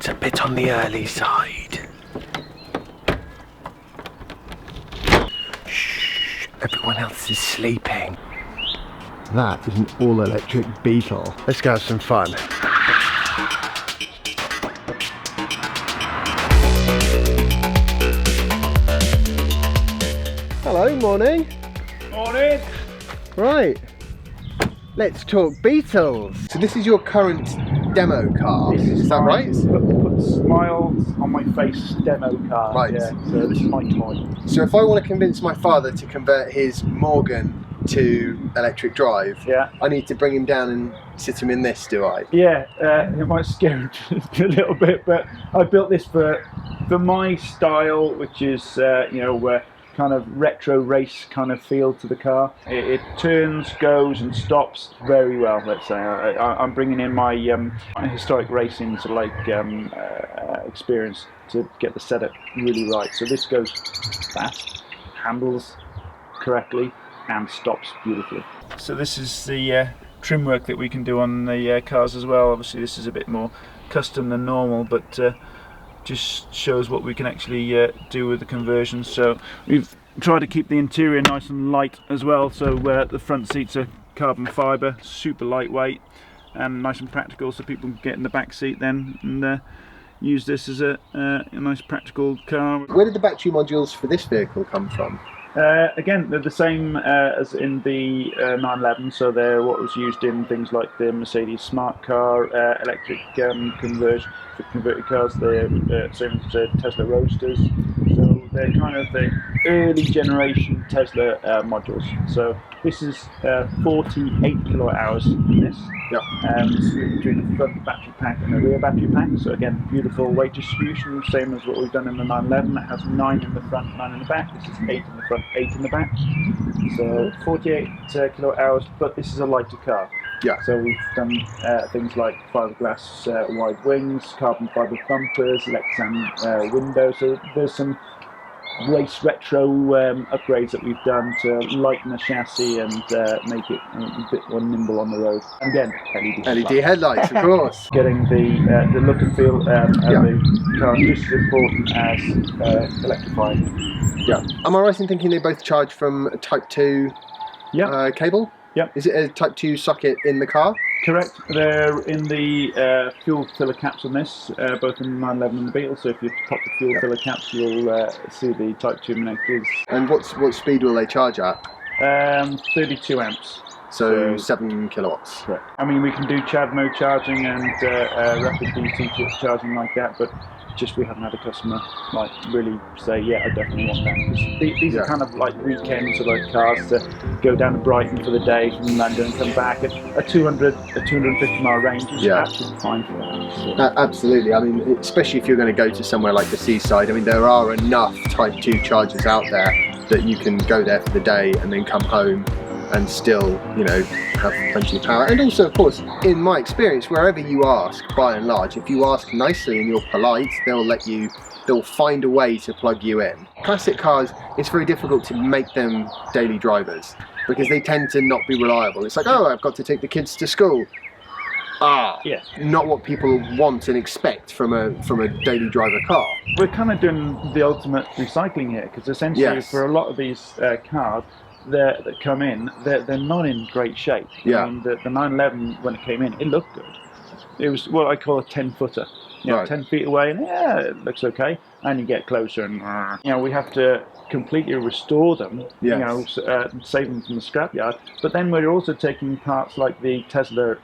It's a bit on the early side. Shh, everyone else is sleeping. That is an all-electric Beetle. Let's go have some fun. Hello, morning. Morning. Right, let's talk Beetles. So this is your current demo car, is that right? Put smiles on my face demo car. Right. Yeah, so this is my toy. So if I want to convince my father to convert his Morgan to electric drive, Yeah. I need to bring him down and sit him in this, do I? Yeah, it might scare him a little bit, but I built this for my style, which is kind of retro race kind of feel to the car. It turns, goes and stops very well, let's say. I'm bringing in my historic racing sort of like experience to get the setup really right. So this goes fast, handles correctly and stops beautifully. So this is the trim work that we can do on the cars as well. Obviously this is a bit more custom than normal, but just shows what we can actually do with the conversion. So we've tried to keep the interior nice and light as well, so the front seats are carbon fibre, super lightweight and nice and practical, so people can get in the back seat then and use this as a nice practical car. Where did the battery modules for this vehicle come from? Again, they're the same as in the 911, so they're what was used in things like the Mercedes Smart Car, electric conversion for converted cars. They're same as the Tesla Roadsters, so they're kind of the early generation Tesla modules. So this is 48 kilowatt hours in this. Yeah. Split between the front battery pack and the rear battery pack. So again, beautiful weight distribution, same as what we've done in the 911. That has 9 in the front, 9 in the back. This is 8 in the front, 8 in the back. So 48 kilowatt hours, but this is a lighter car. Yeah. So we've done things like fiberglass wide wings, carbon fibre bumpers, Lexan windows. So there's some race retro upgrades that we've done to lighten the chassis and make it a bit more nimble on the road. And again, LED headlights, of course. Getting the look and feel of the car is just as important as electrifying. Yeah. Am I right in thinking they both charge from a Type 2 cable? Yep. Is it a Type 2 socket in the car? Correct. They're in the fuel filler caps on this, both in the 911 and the Beetle. So if you pop the fuel filler caps, you'll see the Type 2 connectors. And what speed will they charge at? 32 amps. So 7 kilowatts. Correct. I mean, we can do CHAdeMO mode charging and rapid DC charging like that, but just we haven't had a customer like really say, yeah, I definitely want that. Because these are kind of like weekend sort of cars to go down to Brighton for the day from London and come back at a 250 mile range is absolutely fine for that. So. Absolutely. I mean, especially if you're going to go to somewhere like the seaside. I mean, there are enough Type 2 chargers out there that you can go there for the day and then come home and still, have plenty of power. And also, of course, in my experience, wherever you ask, by and large, if you ask nicely and you're polite, they'll find a way to plug you in. Classic cars, it's very difficult to make them daily drivers because they tend to not be reliable. It's like, oh, I've got to take the kids to school. Not what people want and expect from a daily driver car. We're kind of doing the ultimate recycling here, because essentially for a lot of these cars that come in, they're not in great shape. Yeah. I mean, the 911, when it came in, it looked good. It was what I call a 10-footer. 10 feet away, and it looks okay. And you get closer, and we have to completely restore them. Save them from the scrapyard. But then we're also taking parts like the Tesla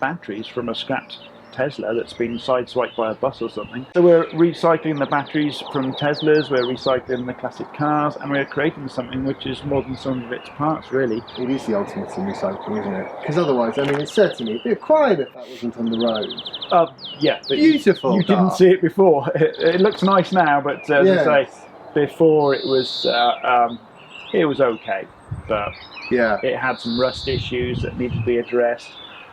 batteries from a scrapped Tesla that's been sideswiped by a bus or something. So we're recycling the batteries from Teslas, we're recycling the classic cars, and we're creating something which is more than some of its parts, really. It is the ultimate in recycling, isn't it? Because otherwise, I mean, it's certainly it'd be a crime if that wasn't on the road. Yeah. Beautiful. You didn't see it before. It looks nice now, but as I say, before it was okay, but it had some rust issues that needed to be addressed.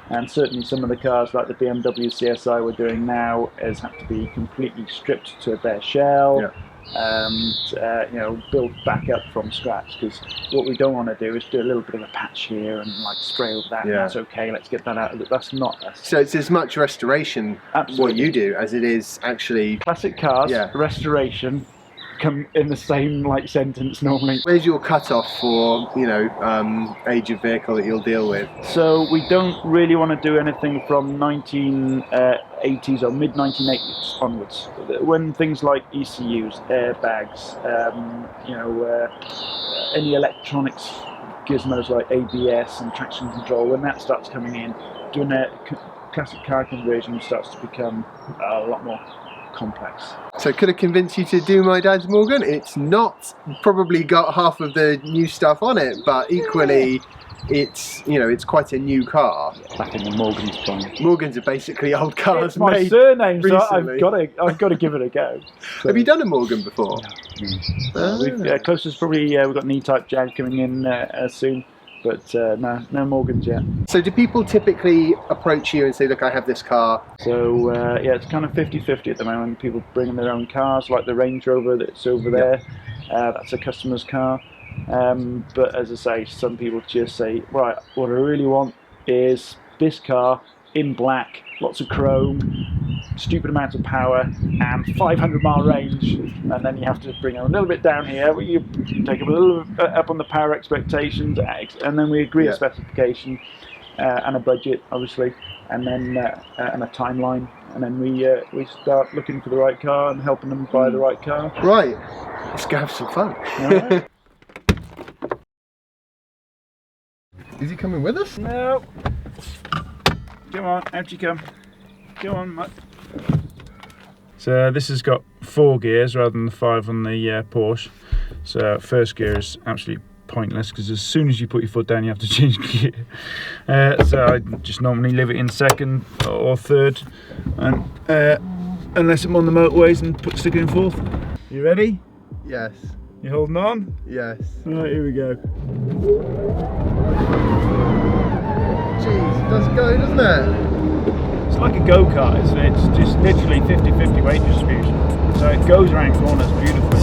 And certainly some of the cars like the BMW CSI we're doing now has had to be completely stripped to a bare shell. and you know, build back up from scratch. Because what we don't want to do is do a little bit of a patch here and like spray over that. Yeah. And that's okay. Let's get that out. That's not us. So it's as much restoration what you do as it is actually Classic cars, restoration, come in the same like sentence normally. Where's your cutoff for, you know, age of vehicle that you'll deal with? So we don't really want to do anything from 1980s or mid 1980s onwards. When things like ECUs, airbags, you know, any electronics gizmos like ABS and traction control, when that starts coming in, doing a classic car conversion starts to become a lot more complex. So could I convince you to do my dad's Morgan? It's not probably got half of the new stuff on it, but equally it's, you know, it's quite a new car. Back in the Morgan's time. Morgans are basically old cars It's my made surname, so recently. I've got to give it a go. So. Have you done a Morgan before? Closest probably we've got an E-Type Jag coming in soon. But no Morgans yet. So do people typically approach you and say, look, I have this car? So yeah, it's kind of 50-50 at the moment. People bring their own cars, like the Range Rover that's over there. That's a customer's car. But as I say, some people just say, right, what I really want is this car in black, lots of chrome, stupid amounts of power, and 500-mile range. And then you have to bring it a little bit down here. You take a little up on the power expectations, and then we agree a specification and a budget, obviously, and then and a timeline. And then we start looking for the right car and helping them buy the right car. Right, let's go have some fun. All right. Is he coming with us? No. Come on, out you come. Go on, Matt. So this has got 4 gears rather than the 5 on the Porsche. So first gear is absolutely pointless because as soon as you put your foot down you have to change gear. So I just normally leave it in second or third, and unless I'm on the motorways and stick it in fourth. You ready? Yes. You holding on? Yes. Alright, here we go. Jeez, it does go, doesn't it? It's like a go-kart, it's just literally 50-50 weight distribution. So it goes around corners beautifully.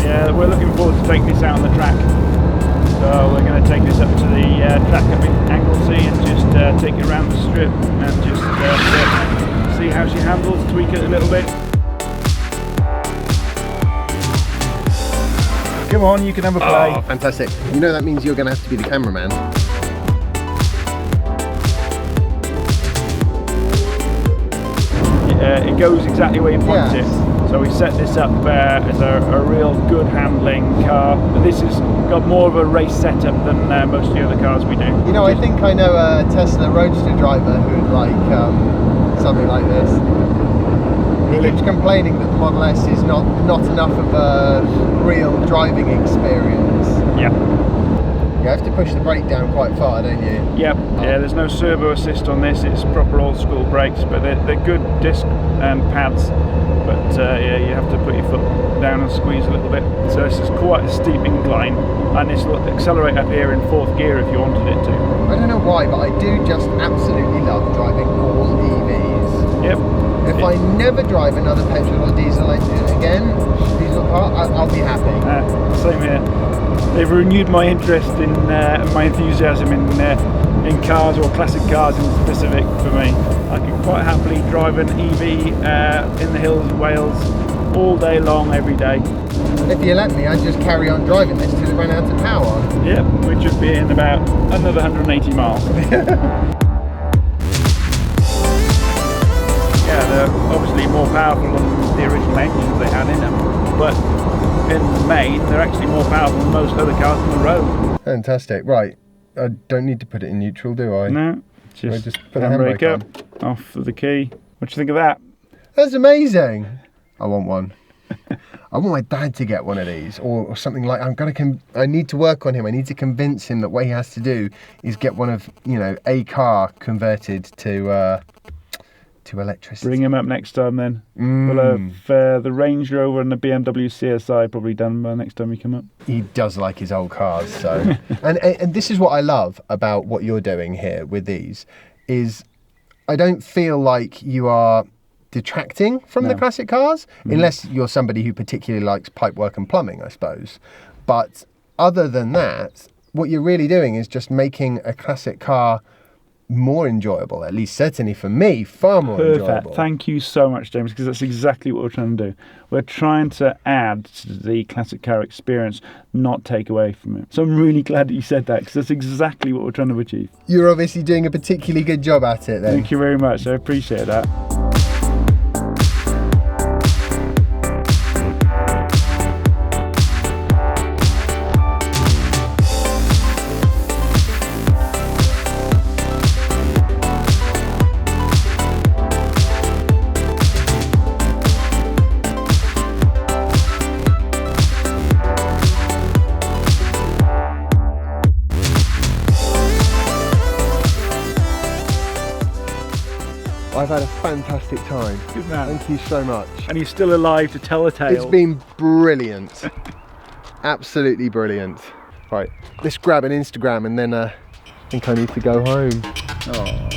Yeah, we're looking forward to taking this out on the track. So we're going to take this up to the track up in Anglesey and just take it around the strip and just see how she handles, tweak it a little bit. Come on, you can have a play. Oh, fantastic. You know that means you're going to have to be the cameraman. It goes exactly where you point it. So we set this up as a real good handling car. But this has got more of a race setup than most of the other cars we do. You know, I think I know a Tesla Roadster driver who would like something like this. He keeps complaining that the Model S is not enough of a real driving experience. Yeah. You have to push the brake down quite far, don't you? Yep. Yeah, there's no servo assist on this. It's proper old school brakes, but they're good disc and pads. But yeah, you have to put your foot down and squeeze a little bit. So this is quite a steep incline, and this will accelerate up here in 4th gear if you wanted it to. I don't know why, but I do just absolutely love driving all EVs. Yep. If I never drive another petrol or diesel engine again, diesel car, I'll be happy. Same here. They've renewed my interest in my enthusiasm in cars, or classic cars in specific for me. I can quite happily drive an EV in the hills of Wales all day long, every day. If you let me, I'd just carry on driving this till it ran out of power. Yep, which would be in about another 180 miles. Yeah, they're obviously more powerful than the original engines they had in them, but in main, they're actually more powerful than most other cars on the road. Fantastic. Right, I don't need to put it in neutral, do I? No, just put the handbrake up, off of the key. What do you think of that? That's amazing. I want one. I want my dad to get one of these, or something like. I need to work on him. I need to convince him that what he has to do is get one of, you know, a car converted to electricity. Bring him up next time then. We'll have the Range Rover and the BMW CSI probably done by next time we come up. He does like his old cars, so. and this is what I love about what you're doing here with these, is I don't feel like you are detracting from the classic cars, unless you're somebody who particularly likes pipework and plumbing, I suppose. But other than that, what you're really doing is just making a classic car more enjoyable, at least certainly for me, far more enjoyable. Thank you so much, James, because that's exactly what we're trying to do. We're trying to add to the classic car experience, not take away from it. So I'm really glad that you said that, because that's exactly what we're trying to achieve. You're obviously doing a particularly good job at it then. Thank you very much, I appreciate that. I've had a fantastic time. Good man. Thank you so much. And he's still alive to tell a tale. It's been brilliant. Absolutely brilliant. Right, let's grab an Instagram and then I think I need to go home. Oh.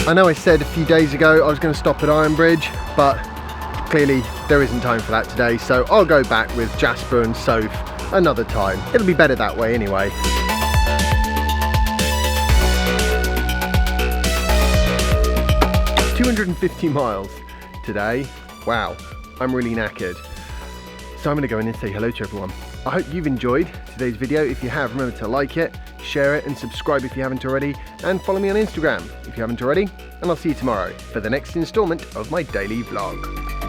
I know I said a few days ago I was going to stop at Ironbridge, but clearly there isn't time for that today, so I'll go back with Jasper and Soph another time. It'll be better that way anyway. "250 miles today. Wow, I'm really knackered. So I'm going to go in and say hello to everyone. I hope you've enjoyed today's video. If you have, remember to like it, share it and subscribe if you haven't already, and follow me on Instagram if you haven't already, and I'll see you tomorrow for the next instalment of my daily vlog.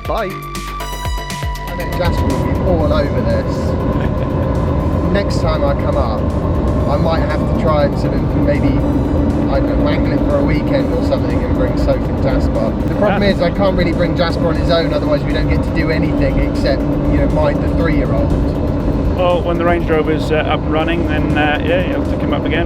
Bye. I bet Jasper will be all over this. Next time I come up, I might have to try and sort of maybe, I don't know, wangle it for a weekend or something and bring Soph and Jasper. The problem is I can't really bring Jasper on his own, otherwise we don't get to do anything except, you know, mind the 3-year-old. Well, when the Range Rover's up and running, then yeah, you have to come up again.